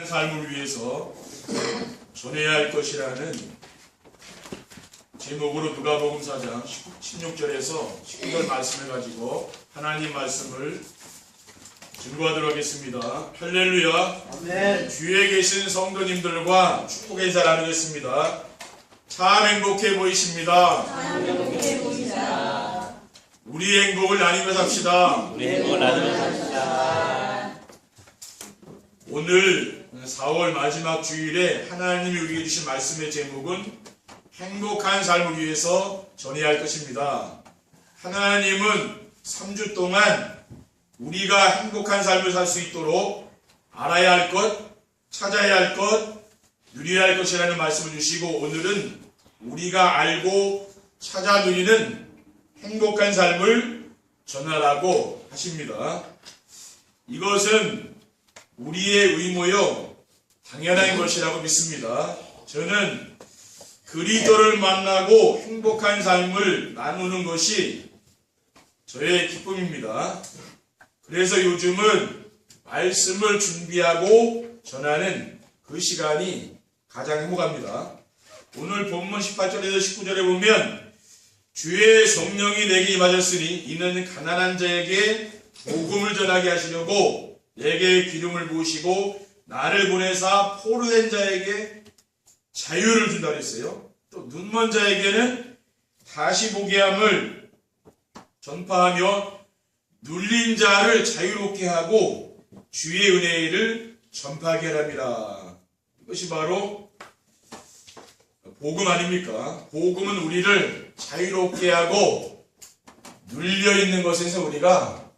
삶을 위해서 전해야 할 것이라는 제목으로 누가복음 4장 16절에서 19절 말씀을 가지고 하나님 말씀을 증거하도록 하겠습니다. 할렐루야. 아멘. 뒤에 계신 성도님들과 축복 인사 나누겠습니다. 참 행복해 보이십니다. 우리 행복을 나누며 삽시다. 오늘 4월 마지막 주일에 하나님이 우리에게 주신 말씀의 제목은 행복한 삶을 위해서 전해야 할 것입니다. 하나님은 3주 동안 우리가 행복한 삶을 살 수 있도록 알아야 할 것, 찾아야 할 것, 누려야 할 것이라는 말씀을 주시고, 오늘은 우리가 알고 찾아 누리는 행복한 삶을 전하라고 하십니다. 이것은 우리의 의무요 당연한 것이라고 믿습니다. 저는 그리스도를 만나고 행복한 삶을 나누는 것이 저의 기쁨입니다. 그래서 요즘은 말씀을 준비하고 전하는 그 시간이 가장 행복합니다. 오늘 본문 18절에서 19절에 보면 주의 성령이 내게 임하셨으니 이는 가난한 자에게 복음을 전하게 하시려고 내게 기름을 부으시고 나를 보내사 포로된 자에게 자유를 준다 그랬어요. 또 눈먼 자에게는 다시 보게 함을 전파하며 눌린 자를 자유롭게 하고 주의 은혜를 전파하게 하랍니다. 이것이 바로 복음 아닙니까? 복음은 우리를 자유롭게 하고 눌려있는 것에서 우리가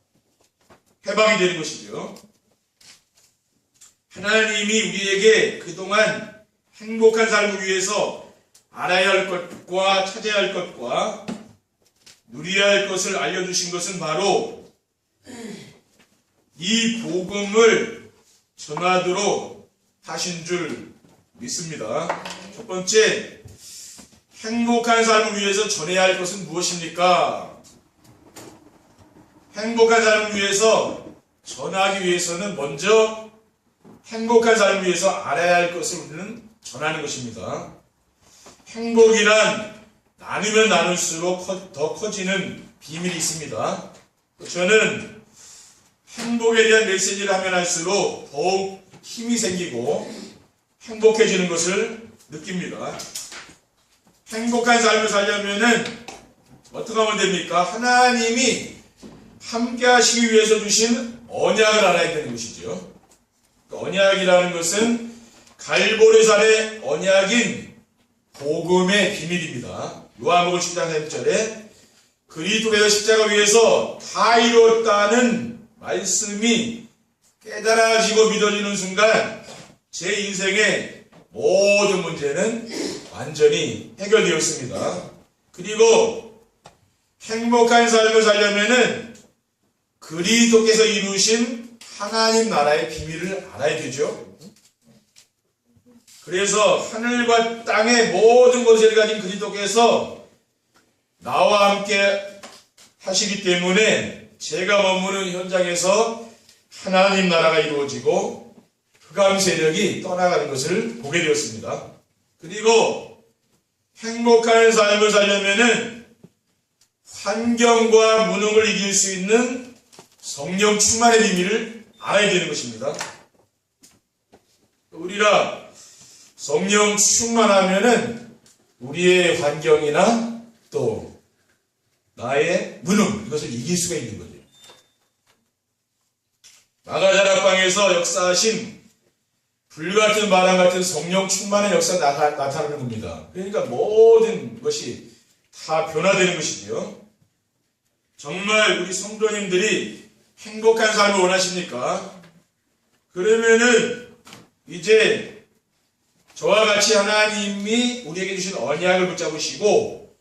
해방이 되는 것이죠. 하나님이 우리에게 그동안 행복한 삶을 위해서 알아야 할 것과 찾아야 할 것과 누려야 할 것을 알려주신 것은 바로 이 복음을 전하도록 하신 줄 믿습니다. 첫 번째, 행복한 삶을 위해서 전해야 할 것은 무엇입니까? 행복한 삶을 위해서 전하기 위해서는 먼저 행복한 삶을 위해서 알아야 할 것을 우리는 전하는 것입니다. 행복이란 나누면 나눌수록 더 커지는 비밀이 있습니다. 저는 행복에 대한 메시지를 하면 할수록 더욱 힘이 생기고 행복해지는 것을 느낍니다. 행복한 삶을 살려면은 어떻게 하면 됩니까? 하나님이 함께 하시기 위해서 주신 언약을 알아야 되는 것이죠. 언약이라는 것은 갈보리산의 언약인 복음의 비밀입니다. 요한복음 10장 3절에 그리스도께서 십자가 위에서 다 이뤘다는 말씀이 깨달아지고 믿어지는 순간 제 인생의 모든 문제는 완전히 해결되었습니다. 그리고 행복한 삶을 살려면은 그리스도께서 이루신 하나님 나라의 비밀을 알아야 되죠. 그래서 하늘과 땅의 모든 것을 가진 그리스도께서 나와 함께 하시기 때문에 제가 머무는 현장에서 하나님 나라가 이루어지고 흑암 세력이 떠나가는 것을 보게 되었습니다. 그리고 행복한 삶을 살려면은 환경과 무능을 이길 수 있는 성령 충만의 비밀을 알아야 되는 것입니다. 우리가 성령 충만하면은 우리의 환경이나 또 나의 무능, 이것을 이길 수가 있는 거죠. 마가다락방에서 역사하신 불같은 바람 같은 성령 충만의 역사가 나타나는 겁니다. 그러니까 모든 것이 다 변화되는 것이지요. 정말 우리 성도님들이 행복한 삶을 원하십니까? 그러면은 이제 저와 같이 하나님이 우리에게 주신 언약을 붙잡으시고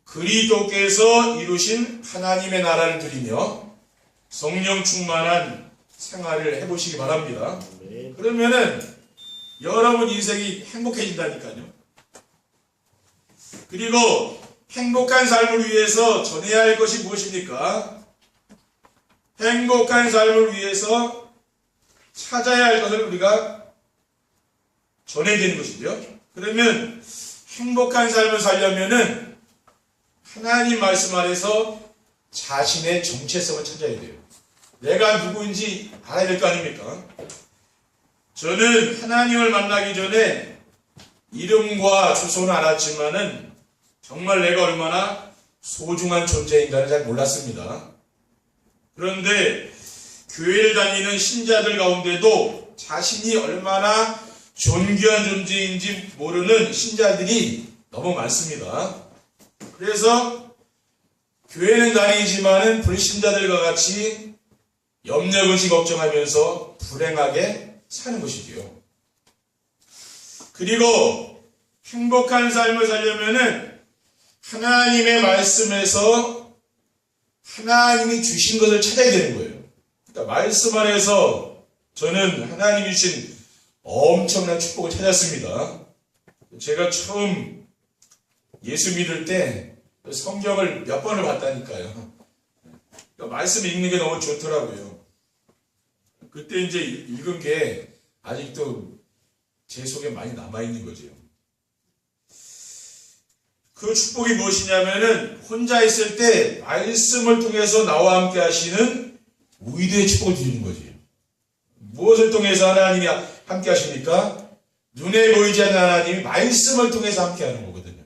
그리스도께서 이루신 하나님의 나라를 드리며 성령 충만한 생활을 해보시기 바랍니다. 그러면은 여러분 인생이 행복해진다니까요. 그리고 행복한 삶을 위해서 전해야 할 것이 무엇입니까? 행복한 삶을 위해서 찾아야 할 것을 우리가 전해야 되는 것이죠. 그러면 행복한 삶을 살려면은 하나님 말씀 안에서 자신의 정체성을 찾아야 돼요. 내가 누구인지 알아야 될 거 아닙니까? 저는 하나님을 만나기 전에 이름과 주소는 알았지만은 정말 내가 얼마나 소중한 존재인가를 잘 몰랐습니다. 그런데 교회를 다니는 신자들 가운데도 자신이 얼마나 존귀한 존재인지 모르는 신자들이 너무 많습니다. 그래서 교회는 다니지만은 불신자들과 같이 염려근심 걱정하면서 불행하게 사는 것이지요. 그리고 행복한 삶을 살려면은 하나님의 말씀에서 하나님이 주신 것을 찾아야 되는 거예요. 그러니까 말씀 안에서 저는 하나님이 주신 엄청난 축복을 찾았습니다. 제가 처음 예수 믿을 때 성경을 몇 번을 봤다니까요. 그러니까 말씀 읽는 게 너무 좋더라고요. 그때 이제 읽은 게 아직도 제 속에 많이 남아있는 거죠. 그 축복이 무엇이냐면은 혼자 있을 때 말씀을 통해서 나와 함께 하시는 위대의 축복을 드리는 거죠. 무엇을 통해서 하나님이 함께 하십니까? 눈에 보이지 않는 하나님이 말씀을 통해서 함께 하는 거거든요.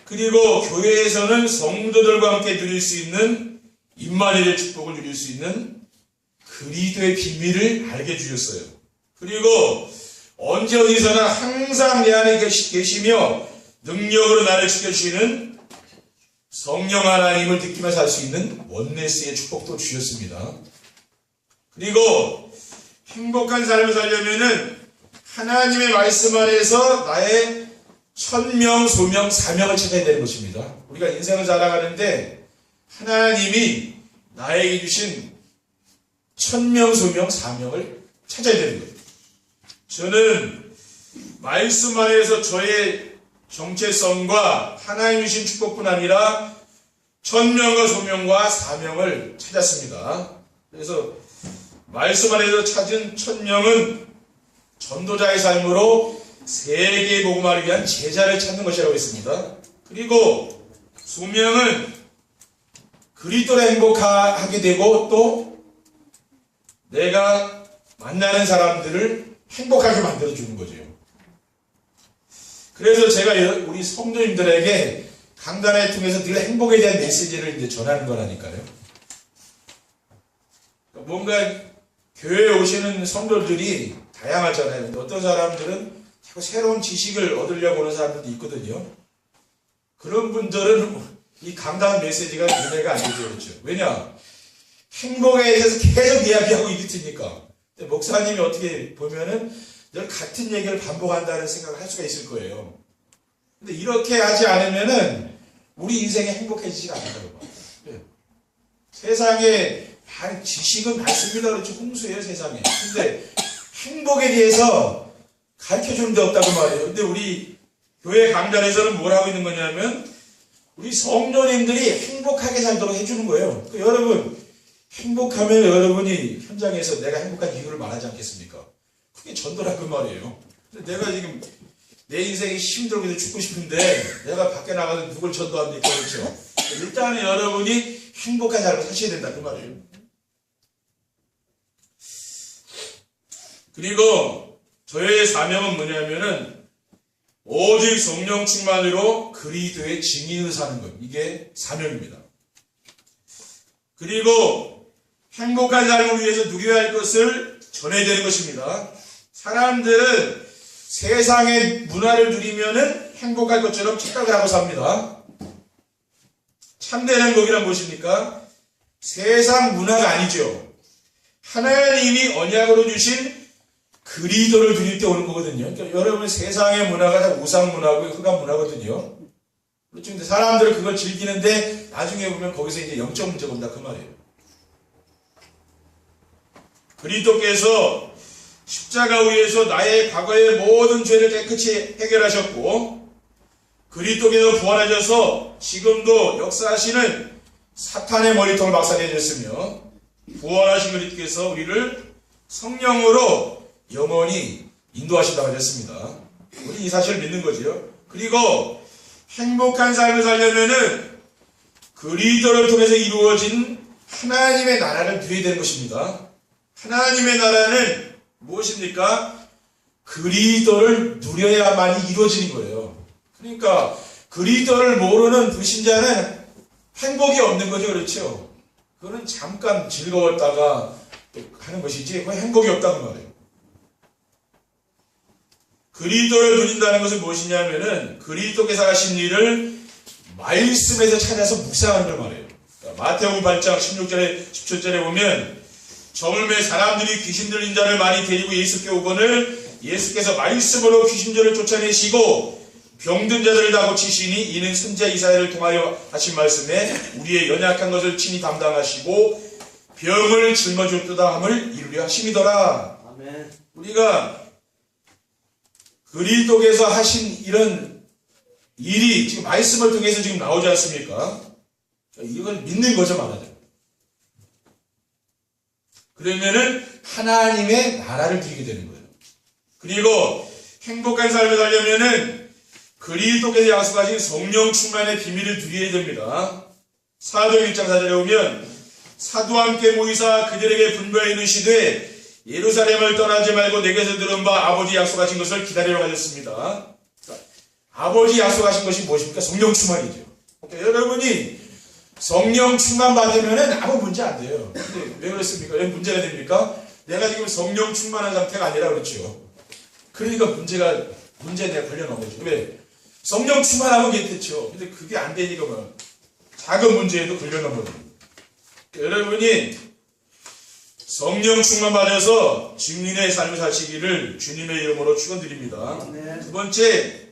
그리고 교회에서는 성도들과 함께 누릴 수 있는 임마누엘의 축복을 누릴 수 있는 그리스도의 비밀을 알게 해주셨어요. 그리고 언제 어디서나 항상 내 안에 계시며 능력으로 나를 지켜주시는 성령 하나님을 느끼며 살 수 있는 원네스의 축복도 주셨습니다. 그리고 행복한 삶을 살려면은 하나님의 말씀 안에서 나의 천명, 소명, 사명을 찾아야 되는 것입니다. 우리가 인생을 살아가는데 하나님이 나에게 주신 천명, 소명, 사명을 찾아야 되는 거예요. 저는 말씀 안에서 저의 정체성과 하나님이 주신 축복뿐 아니라 천명과 소명과 사명을 찾았습니다. 그래서 말씀 안에서 찾은 천명은 전도자의 삶으로 세계 복음화를 위한 제자를 찾는 것이라고 했습니다. 그리고 소명은 그리스도로 행복하게 되고 또 내가 만나는 사람들을 행복하게 만들어주는 거죠. 그래서 제가 우리 성도님들에게 강단을 통해서 늘 행복에 대한 메시지를 이제 전하는 거라니까요. 뭔가 교회에 오시는 성도들이 다양하잖아요. 근데 어떤 사람들은 자꾸 새로운 지식을 얻으려고 오는 사람들도 있거든요. 그런 분들은 이 강단 메시지가 은혜가 안 되죠. 그렇죠? 왜냐? 행복에 대해서 계속 이야기하고 있을 테니까. 목사님이 어떻게 보면은 늘 같은 얘기를 반복한다는 생각을 할 수가 있을 거예요. 근데 이렇게 하지 않으면은 우리 인생이 행복해지지가 않는다고 봐요. 세상에 지식은 많습니다. 그렇죠. 홍수예요, 세상에. 근데 행복에 대해서 가르쳐 주는 데 없다고 말이에요. 근데 우리 교회 강단에서는 뭘 하고 있는 거냐면 우리 성도님들이 행복하게 살도록 해주는 거예요. 여러분, 행복하면 여러분이 현장에서 내가 행복한 이유를 말하지 않겠습니까? 그게 전도라고 말이에요. 근데 내가 지금 내 인생이 힘들고 죽고 싶은데 내가 밖에 나가서 누굴 전도합니까? 그렇죠? 일단은 여러분이 행복한 삶을 사셔야 된다 그 말이에요. 그리고 저의 사명은 뭐냐면은 오직 성령 충만으로 그리스도의 증인을 사는 것. 이게 사명입니다. 그리고 행복한 삶을 위해서 누려야 할 것을 전해야 되는 것입니다. 사람들은 세상의 문화를 누리면은 행복할 것처럼 착각을 하고 삽니다. 참된 행복이란 무엇입니까? 세상 문화가 아니죠. 하나님이 언약으로 주신 그리스도를 누릴 때 오는 거거든요. 그러니까 여러분 세상의 문화가 다 우상 문화고 흑암 문화거든요. 그렇죠. 근데 사람들은 그걸 즐기는데 나중에 보면 거기서 이제 영적 문제가 온다 그 말이에요. 그리스도께서 십자가 위에서 나의 과거의 모든 죄를 깨끗이 해결하셨고 그리스도께서 부활하셔서 지금도 역사하시는 사탄의 머리통을 박살내 줬으며 부활하신 그리스도께서 우리를 성령으로 영원히 인도하신다고 하셨습니다. 우리 이 사실을 믿는 거지요. 그리고 행복한 삶을 살려면은 그리스도를 통해서 이루어진 하나님의 나라를 누려야 되는 것입니다. 하나님의 나라는 무엇입니까? 그리스도를 누려야만이 이루어지는 거예요. 그러니까 그리스도를 모르는 불신자는 행복이 없는 거죠. 그렇죠? 그거는 잠깐 즐거웠다가 하는 것이지 그건 행복이 없다는 말이에요. 그리스도를 누린다는 것은 무엇이냐면은 그리스도께서 하신 일을 말씀에서 찾아서 묵상하는 걸 말해요. 마태복음 8장 16절에 17절에 보면 저물매 사람들이 귀신 들린 자를 많이 데리고 예수께 오거늘 예수께서 말씀으로 귀신들을 쫓아내시고 병든 자들을 다 고치시니 이는 선지자 이사야를 통하여 하신 말씀에 우리의 연약한 것을 친히 담당하시고 병을 짊어졌도다 함을 이루려 하심이더라. 아멘. 우리가 그리스도께서 하신 이런 일이 지금 말씀을 통해서 지금 나오지 않습니까? 이걸 믿는 거죠, 말하자면. 그러면은 하나님의 나라를 누리게 되는 거예요. 그리고 행복한 삶을 살려면은 그리스도께서 약속하신 성령 충만의 비밀을 누려야 됩니다. 사도행 1장 4절에 보면 사도와 함께 모이사 그들에게 분부하여 이르시되 예루살렘을 떠나지 말고 내게서 들은 바 아버지 약속하신 것을 기다리러 가셨습니다. 아버지 약속하신 것이 무엇입니까? 성령 충만이죠. 그러니까 여러분이 성령 충만 받으면 아무 문제 안 돼요. 근데 왜 그렇습니까? 왜 문제가 됩니까? 내가 지금 성령 충만한 상태가 아니라 그렇죠. 그러니까 문제에 내가 걸려놓은 거죠. 왜? 성령 충만하면 괜찮죠. 근데 그게 안 되니까 뭐 작은 문제에도 걸려놓은 거죠. 그러니까 여러분이 성령 충만 받아서 증인의 삶을 사시기를 주님의 이름으로 축원드립니다. 두 번째,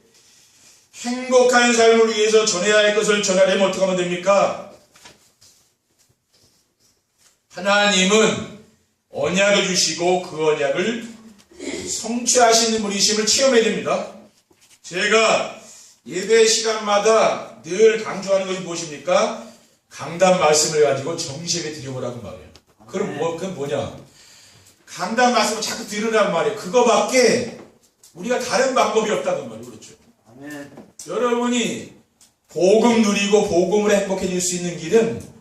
행복한 삶을 위해서 전해야 할 것을 전하려면 어떻게 하면 됩니까? 하나님은 언약을 주시고 그 언약을 성취하시는 분이심을 체험해야 됩니다. 제가 예배 시간마다 늘 강조하는 것이 무엇입니까? 강단 말씀을 가지고 정식에 드려보라고 말이에요. 그건 뭐냐? 강단 말씀을 자꾸 들으라는 말이에요. 그거밖에 우리가 다른 방법이 없다는 말이에요. 그렇죠? 아멘. 여러분이 복음 누리고 복음으로 행복해질 수 있는 길은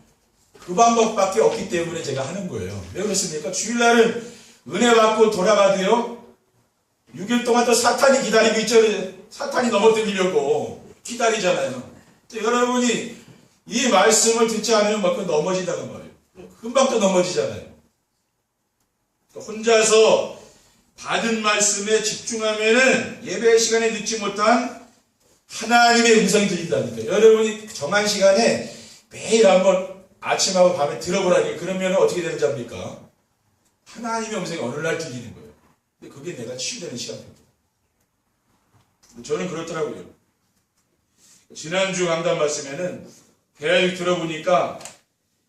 그 방법밖에 없기 때문에 제가 하는 거예요. 왜 그렇습니까? 주일날은 은혜 받고 돌아가도요. 6일 동안 또 사탄이 기다리고 있죠. 사탄이 넘어뜨리려고 기다리잖아요. 여러분이 이 말씀을 듣지 않으면 막 넘어진다는 말이에요. 금방 또 넘어지잖아요. 혼자서 받은 말씀에 집중하면은 예배 시간에 듣지 못한 하나님의 음성이 들린다니까요. 여러분이 정한 시간에 매일 한번 아침하고 밤에 들어보라니까. 그러면 어떻게 되는지 압니까? 하나님의 음성이 어느 날 들리는 거예요. 근데 그게 내가 치유되는 시간입니다. 저는 그렇더라고요. 지난주 강단 말씀에는 계속 들어보니까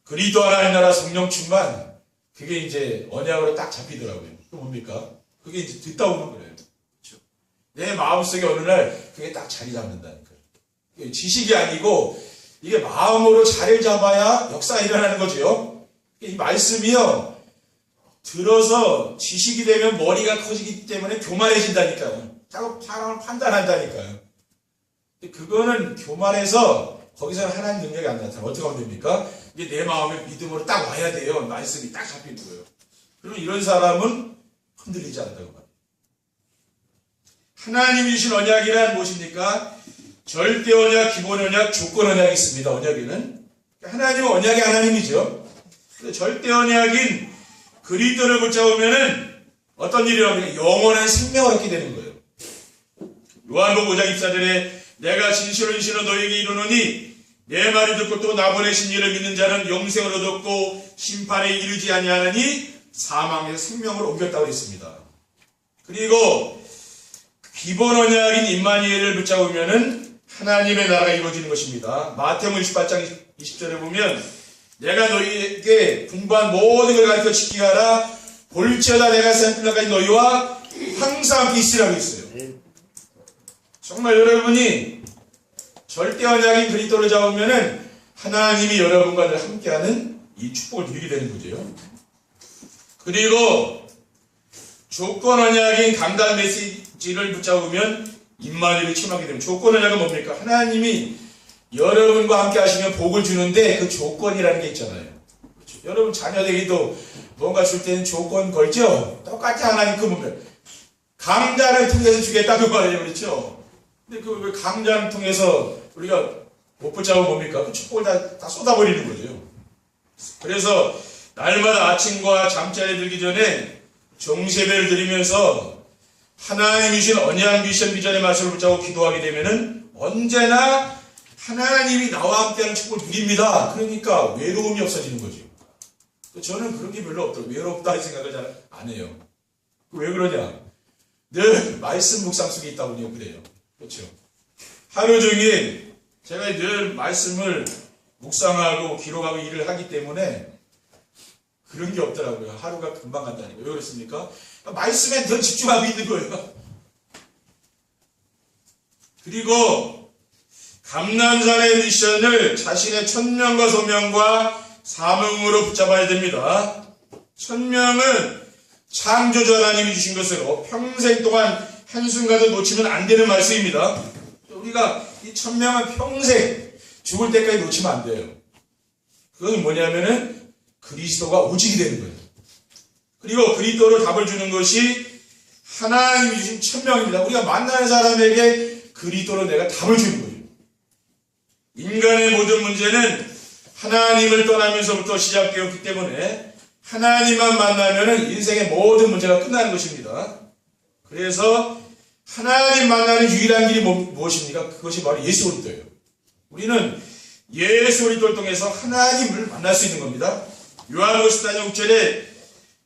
그리스도 하나님 나라 성령 충만, 그게 이제 언약으로 딱 잡히더라고요. 그 뭡니까? 그게 이제 듣다 오는 거예요. 그렇죠? 내 마음속에 어느 날 그게 딱 자리 잡는다니까요. 이게 지식이 아니고 이게 마음으로 자리를 잡아야 역사가 일어나는 거죠. 이 말씀이요. 들어서 지식이 되면 머리가 커지기 때문에 교만해진다니까요. 자꾸 사람을 판단한다니까요. 그거는 교만해서 거기서는 하나님 능력이 안 나타나요. 어떻게 하면 됩니까? 이게 내 마음에 믿음으로 딱 와야 돼요. 말씀이 딱 잡히는 거예요. 그러면 이런 사람은 흔들리지 않는다고 말해요. 하나님이 주신 언약이란 무엇입니까? 절대 언약, 기본 언약, 조건 언약이 있습니다. 언약에는. 하나님은 언약의 하나님이죠. 근데 절대 언약인 그리스도를 붙잡으면은 어떤 일이 일어납니까? 영원한 생명을 얻게 되는 거예요. 요한복음 5장 24절에 내가 진실로 진실로 너에게 이르노니 내 말을 듣고 또 나 보내신 이를 믿는 자는 영생을 얻었고 심판에 이르지 아니하느니 사망에서 생명을 옮겼다고 했습니다. 그리고 기본 언약인 임마누엘을 붙잡으면은 하나님의 나라가 이루어지는 것입니다. 마태복음 28장 20절에 보면 내가 너희에게 분부한 모든 걸 가르쳐 지키게 하라. 볼지어다 내가 생일날까지 너희와 항상 함께 있으라고 했어요. 정말 여러분이 절대 언약인 그리스도를 잡으면은 하나님이 여러분과 늘 함께하는 이 축복을 누리게 되는 거죠. 그리고 조건 언약인 강단 메시지를 붙잡으면 임마누엘을 체험하게 되면 조건 언약은 뭡니까? 하나님이 여러분과 함께 하시면 복을 주는데 그 조건이라는 게 있잖아요. 그렇죠? 여러분 자녀에게도 뭔가 줄 때는 조건 걸죠? 똑같이 하나님 그 보면 강단을 통해서 주겠다 그 말이에요. 그렇죠? 근데 그 강단을 통해서 우리가 못 붙잡으면 뭡니까? 그 축복을 다 쏟아버리는 거죠. 그래서 날마다 아침과 잠자리에 들기 전에 정세배를 드리면서 하나님이 주신 언약 미션 비전의 말씀을 붙잡고 기도하게 되면은 언제나 하나님이 나와 함께하는 축복을 누립니다. 그러니까 외로움이 없어지는 거죠. 저는 그런 게 별로 없더라고요. 외롭다는 생각을 잘 안 해요. 왜 그러냐? 늘 말씀 묵상 속에 있다 보니 그래요. 그렇죠? 하루 종일 제가 늘 말씀을 묵상하고 기록하고 일을 하기 때문에 그런 게 없더라고요. 하루가 금방 간다니까. 왜 그렇습니까? 말씀에 더 집중하고 있는 거예요. 그리고 감난산의 미션을 자신의 천명과 소명과 사명으로 붙잡아야 됩니다. 천명은 창조주 하나님이 주신 것으로 평생 동안 한순간도 놓치면 안 되는 말씀입니다. 우리가 이 천명은 평생 죽을 때까지 놓치면 안 돼요. 그건 뭐냐면은 그리스도가 오직이 되는 거예요. 그리고 그리스도로 답을 주는 것이 하나님이 주신 천명입니다. 우리가 만나는 사람에게 그리스도로 내가 답을 주는 거예요. 인간의 모든 문제는 하나님을 떠나면서부터 시작되었기 때문에 하나님만 만나면 인생의 모든 문제가 끝나는 것입니다. 그래서 하나님 만나는 유일한 길이 무엇입니까? 그것이 바로 예수 그리스도예요. 우리는 예수 그리스도를 통해서 하나님을 만날 수 있는 겁니다. 요한복음 14장 6절에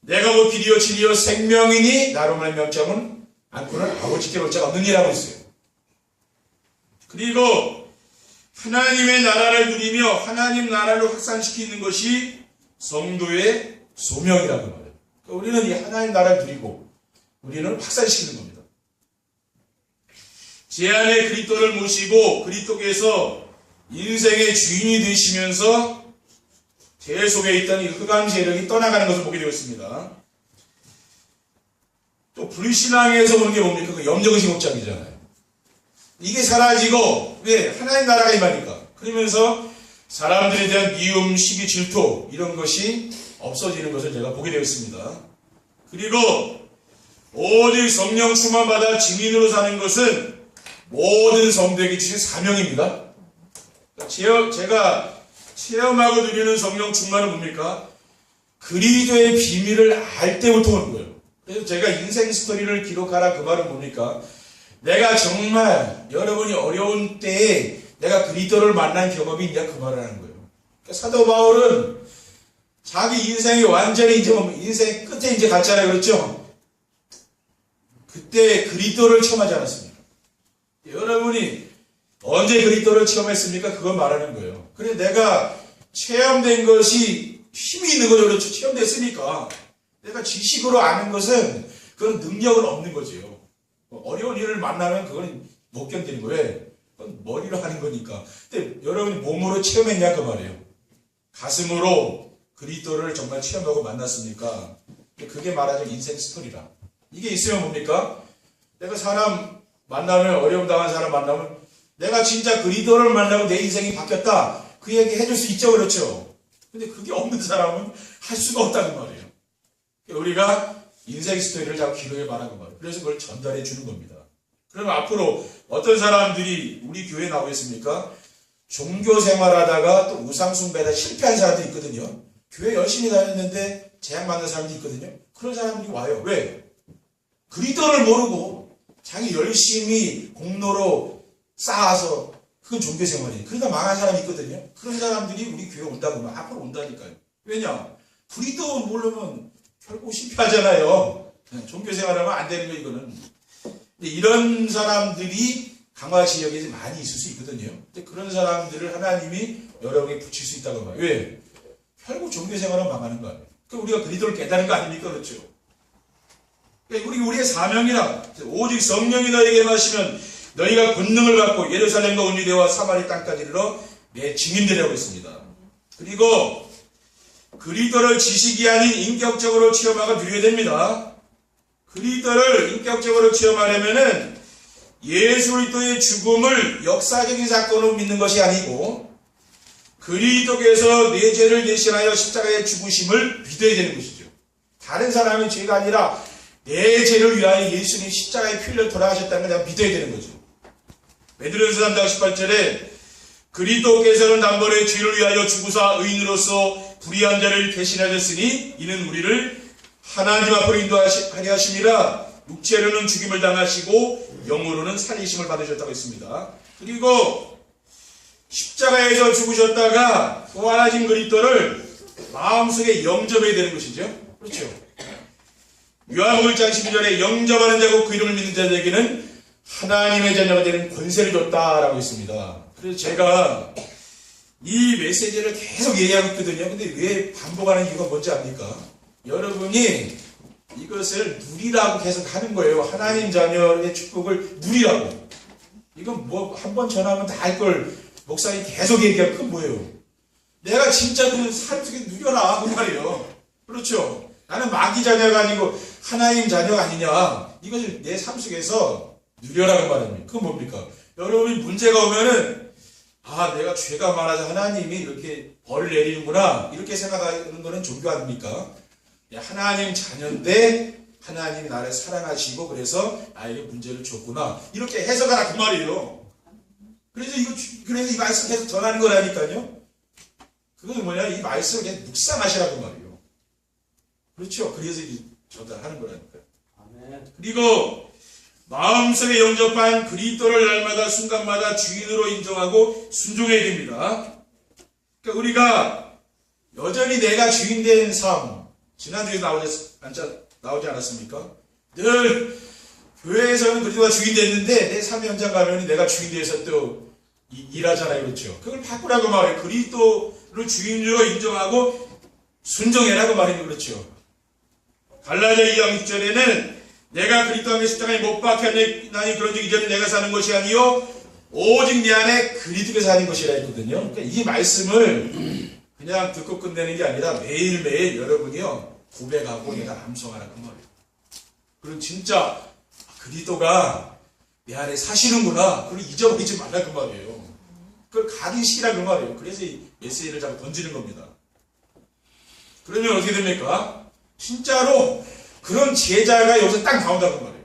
내가 곧 길이요 진리요 생명이니 나로 말미암지 않고는 아버지께 올 자가 없느니라고 했어요. 그리고 하나님의 나라를 누리며 하나님 나라를 확산시키는 것이 성도의 소명이라고 말해요. 그러니까 우리는 이 하나님 나라를 누리고 우리는 확산시키는 겁니다. 제 안에 그리스도를 모시고 그리스도께서 인생의 주인이 되시면서 제 속에 있던 이 흑암 세력이 떠나가는 것을 보게 되었습니다. 또 불신앙에서 보는 게 뭡니까? 그 염려의식 옥장이잖아요. 이게 사라지고 왜? 하나님 나라가 임하니까. 그러면서 사람들에 대한 미움, 시기, 질투 이런 것이 없어지는 것을 제가 보게 되었습니다. 그리고 오직 성령 충만받아 증인으로 사는 것은 모든 성도에게 주신 사명입니다. 제가 체험하고 누리는 성령 충만은 뭡니까? 그리스도의 비밀을 알 때부터 오는 거예요. 그래서 제가 인생 스토리를 기록하라 그 말은 뭡니까? 내가 정말 여러분이 어려운 때에 내가 그리스도를 만난 경험이 있냐 그 말을 하는 거예요. 그러니까 사도 바울은 자기 인생이 완전히 이제 인생 끝에 이제 갔잖아요. 그렇죠? 그때 그리스도를 체험하지 않았습니까? 여러분이 언제 그리스도를 체험했습니까? 그걸 말하는 거예요. 그래 내가 체험된 것이 힘이 있는 거죠. 그렇죠? 체험됐으니까 내가 지식으로 아는 것은 그건 능력은 없는 거죠. 어려운 일을 만나면 그건 못 견디는 거예요. 그건 머리로 하는 거니까. 근데 여러분이 몸으로 체험했냐 그 말이에요. 가슴으로 그리스도를 정말 체험하고 만났습니까? 그게 말하자면 인생 스토리라. 이게 있으면 뭡니까? 내가 사람 만나면 어려움 당한 사람 만나면 내가 진짜 그리스도를 만나고 내 인생이 바뀌었다. 그 얘기 해줄 수 있죠. 그렇죠? 근데 그게 없는 사람은 할 수가 없다는 말이에요. 우리가 인생 스토리를 자꾸 기록해 말하는 말이에요. 그래서 그걸 전달해 주는 겁니다. 그러면 앞으로 어떤 사람들이 우리 교회에 나오겠습니까? 종교 생활하다가 또 우상숭배에다 실패한 사람들이 있거든요. 교회 열심히 다녔는데 재앙 받는 사람들이 있거든요. 그런 사람들이 와요. 왜? 그리스도를 모르고 자기 열심히 공로로 쌓아서 그건 종교 생활이에요. 그러다 망한 사람이 있거든요. 그런 사람들이 우리 교회 온다 그러면 앞으로 온다니까요. 왜냐? 그리스도 모르면 결국 실패하잖아요. 종교 생활하면 안 되는 거 이거는. 근데 이런 사람들이 강화 지역에 많이 있을 수 있거든요. 근데 그런 사람들을 하나님이 여러분에게 붙일 수 있다고 봐요. 왜? 결국 종교 생활은 망하는 거 아니에요. 그러니까 우리가 그리스도를 깨닫는 거 아닙니까? 그렇죠? 그러니까 우리의 사명이라 오직 성령이 너에게 마시면 너희가 권능을 받고 예루살렘과 온 유대와 사마리 땅까지 이르러 내 증인되라고 했습니다. 그리고 그리스도를 지식이 아닌 인격적으로 체험하고 누려야 됩니다. 그리스도를 인격적으로 체험하려면은 예수 그리스도의 죽음을 역사적인 사건으로 믿는 것이 아니고 그리스도께서 내 죄를 대신하여 십자가에 죽으심을 믿어야 되는 것이죠. 다른 사람의 죄가 아니라 내 죄를 위하여 예수님이 십자가에 피 흘려 돌아가셨다는 걸 내가 믿어야 되는 거죠. 베드로전서 3장 18절에 그리스도께서는 단번에 죄를 위하여 죽으사 의인으로서 불의한 자를 대신하셨으니 이는 우리를 하나님 앞으로 인도하려 하심이라. 육체로는 죽임을 당하시고 영으로는 살리심을 받으셨다고 했습니다. 그리고 십자가에서 죽으셨다가 부활하신 그리스도를 마음속에 영접해야 되는 것이죠. 그렇죠. 요한복음 1장 12절에 영접하는 자고 그 이름을 믿는 자들에게는 하나님의 자녀가 되는 권세를 줬다라고 했습니다. 그래서 제가 이 메시지를 계속 얘기하고 있거든요. 근데 왜 반복하는 이유가 뭔지 압니까? 여러분이 이것을 누리라고 계속 하는 거예요. 하나님 자녀의 축복을 누리라고. 이건 뭐 한 번 전하면 다 할 걸 목사님 계속 얘기하고 그건 뭐예요? 내가 진짜 그 삶 속에 누려라 그 말이에요. 그렇죠? 나는 마귀 자녀가 아니고 하나님 자녀가 아니냐. 이것을 내 삶 속에서 누려라고 말합니다. 그건 뭡니까? 여러분이 문제가 오면은 아 내가 죄가 많아서 하나님이 이렇게 벌을 내리는구나 이렇게 생각하는 거는 종교 아닙니까? 하나님 자녀인데 하나님이 나를 사랑하시고 그래서 나에게 문제를 줬구나 이렇게 해석하라 그 말이에요. 그래서 이 말씀 계속 전하는 거라니까요. 그건 뭐냐 이 말씀을 그냥 묵상하시라고 말이에요. 그렇죠. 그래서 전달하는 거라니까요. 그리고 마음속에 영접한 그리스도를 날마다 순간마다 주인으로 인정하고 순종해야 됩니다. 그러니까 우리가 여전히 내가 주인 된 삶 지난주에 나오지 않았습니까? 늘 교회에서는 그리스도가 주인 됐는데 내 삶의 현장 가면 내가 주인 돼서 또 일하잖아요. 그렇죠? 그걸 바꾸라고 말해요. 그리스도를 주인으로 인정하고 순종해라고 말해요. 그렇죠? 갈라디아 2장 6절에는 내가 그리스도 안에 십자가에 못 박혔나니 그런즉 이제는 내가 사는 것이 아니요 오직 내 안에 그리스도께서 사는 것이라 했거든요. 그러니까 이 말씀을 그냥 듣고 끝내는 게 아니라 매일매일 여러분이요 고백하고 내가 암송하라 그 말이에요. 그럼 진짜 그리스도가 내 안에 사시는구나. 그걸 잊어버리지 말라 그 말이에요. 그걸 각인시키라 그 말이에요. 그래서 이 메시지를 자꾸 던지는 겁니다. 그러면 어떻게 됩니까? 진짜로 그런 제자가 여기서 딱 나온다고 말이에요.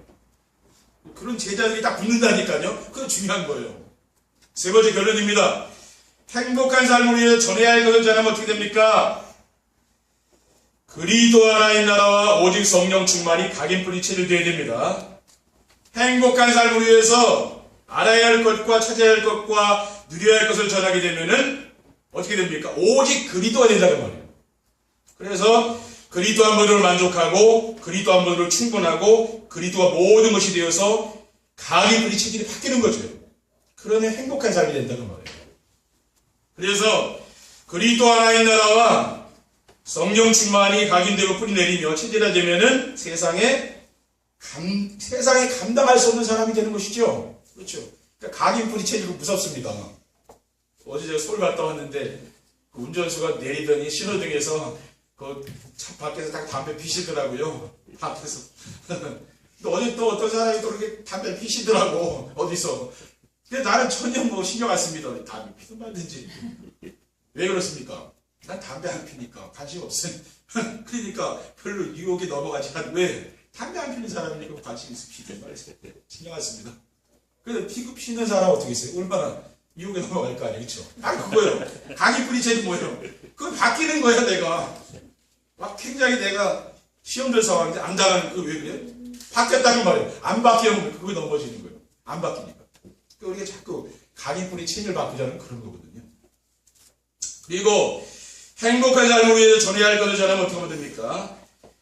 그런 제자들이 딱 붙는다니까요. 그게 중요한 거예요. 세 번째 결론입니다. 행복한 삶을 위해 전해야 할 것을 전하면 어떻게 됩니까? 그리스도 하나님 나라와 오직 성령 충만이 각인뿌리 체질되어야 됩니다. 행복한 삶을 위해서 알아야 할 것과 찾아야 할 것과 누려야 할 것을 전하게 되면은 어떻게 됩니까? 오직 그리스도가 된다는 말이에요. 그래서 그리스도 한 분으로 만족하고 그리스도 한 분으로 충분하고 그리스도가 모든 것이 되어서 각인뿌리 체질이 바뀌는 거죠. 그러면 행복한 삶이 된다는 말이에요. 그래서 그리스도 하나님 나라와 성령 충만이 각인되고 뿌리내리며 체질화 되면은 세상에 감당할 수 없는 사람이 되는 것이죠. 그렇죠. 그러니까 각인 뿌리 체질이 무섭습니다. 어제 제가 서울 갔다 왔는데 그 운전수가 내리더니 신호등에서 그 차 밖에서 딱 담배 피시더라고요. 앞에서. 근데 어제 또 어떤 사람이 또 그렇게 담배 피시더라고. 어디서. 근데 나는 전혀 뭐 신경 안 씁니다. 담배 피든 말든지. 왜 그렇습니까? 난 담배 안 피니까 관심 없어요. 그러니까 별로 유혹이 넘어가지 않아. 왜? 담배 안 피는 사람이니까 관심 있어 피든 말이지. 신경 안 씁니다. 근데 피는 사람 어떻게 있어요? 얼마나 유혹에 넘어갈 거 아니에요. 그렇죠? 딱 그거예요. 강의 뿌리채는 뭐예요? 그건 바뀌는 거야 내가. 막 굉장히 내가 시험들 상황인데 안 당하는 그 왜 그래? 바뀌었다는 말이에요. 안 바뀌면 그거 넘어지는 거예요. 안 바뀌니까. 그러니까 우리가 자꾸 강의 뿌리 체질 바꾸자는 그런 거거든요. 그리고 행복한 삶을 위해서 전해야 할 것을 전하면 어떻게 하면 됩니까?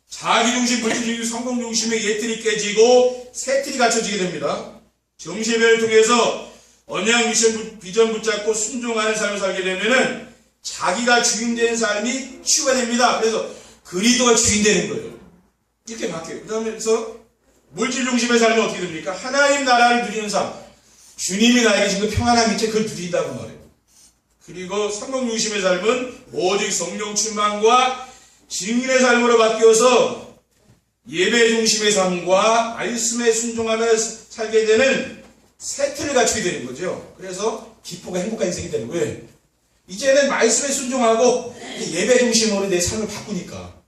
자기중심, 물질중심, 성공중심의 옛틀이 깨지고 새 틀이 갖춰지게 됩니다. 정신을 통해서 언약 미션 비전 붙잡고 순종하는 삶을 살게 되면은 자기가 주인된 삶이 치유가 됩니다. 그래서 그리스도가 주인되는 거예요. 이렇게 바뀌어요. 그러면서 물질중심의 삶은 어떻게 됩니까? 하나님 나라를 누리는 삶. 주님이 나에게 지금 평안한 빛에 그걸 누린다고 말해요. 그리고 성공중심의 삶은 오직 성령 충만과 증인의 삶으로 바뀌어서 예배 중심의 삶과 말씀에 순종하며 살게 되는 세트를 갖추게 되는 거죠. 그래서 기쁘고 행복한 인생이 되는 거예요. 이제는 말씀에 순종하고 예배 중심으로 내 삶을 바꾸니까.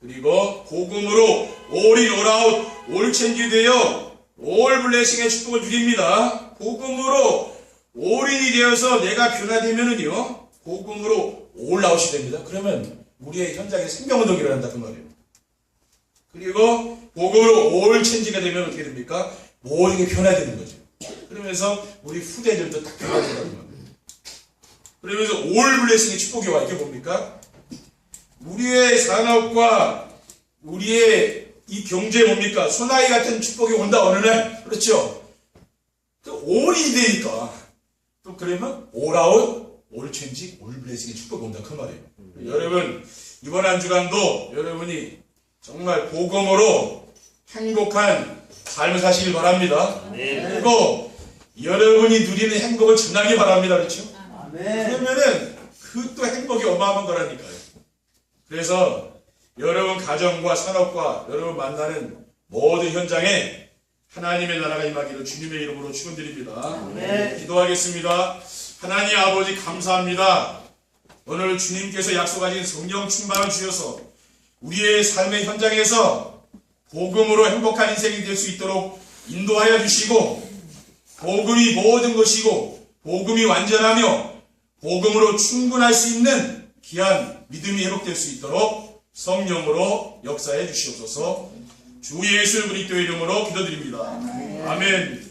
그리고 복음으로 all in all out, all change 되어 all blessing의 축복을 드립니다. 복음으로 all in이 되어서 내가 변화되면은요, 복음으로 all out이 됩니다. 그러면 우리의 현장에 생명운동이 일어난다 그 말이에요. 그리고 복음으로 all change가 되면 어떻게 됩니까? 모든 게 변화되는 거죠. 그러면서 우리 후대들도 딱 변화된다는 말이에요. 그러면서 all blessing의 축복이 와. 이게 뭡니까? 우리의 산업과 우리의 이 경제에 뭡니까? 소나기 같은 축복이 온다 어느 날. 그렇죠? 그 all이 되니까 또 그러면 all out, all change, all blessing의 축복이 온다 그 말이에요. 여러분 이번 한 주간도 여러분이 정말 복음으로 행복한 삶을 사시길 바랍니다. 그리고 여러분이 누리는 행복을 전하기 바랍니다. 그렇죠? 그러면은 그 또 행복이 어마어마한 거라니까요. 그래서 여러분 가정과 산업과 여러분 만나는 모든 현장에 하나님의 나라가 임하기를 주님의 이름으로 축원드립니다. 기도하겠습니다. 하나님 아버지 감사합니다. 오늘 주님께서 약속하신 성령 충만을 주셔서 우리의 삶의 현장에서 복음으로 행복한 인생이 될 수 있도록 인도하여 주시고, 복음이 모든 것이고 복음이 완전하며 복음으로 충분할 수 있는 귀한 믿음이 회복될 수 있도록 성령으로 역사해 주시옵소서. 주 예수 그리스도의 이름으로 기도드립니다. 아멘.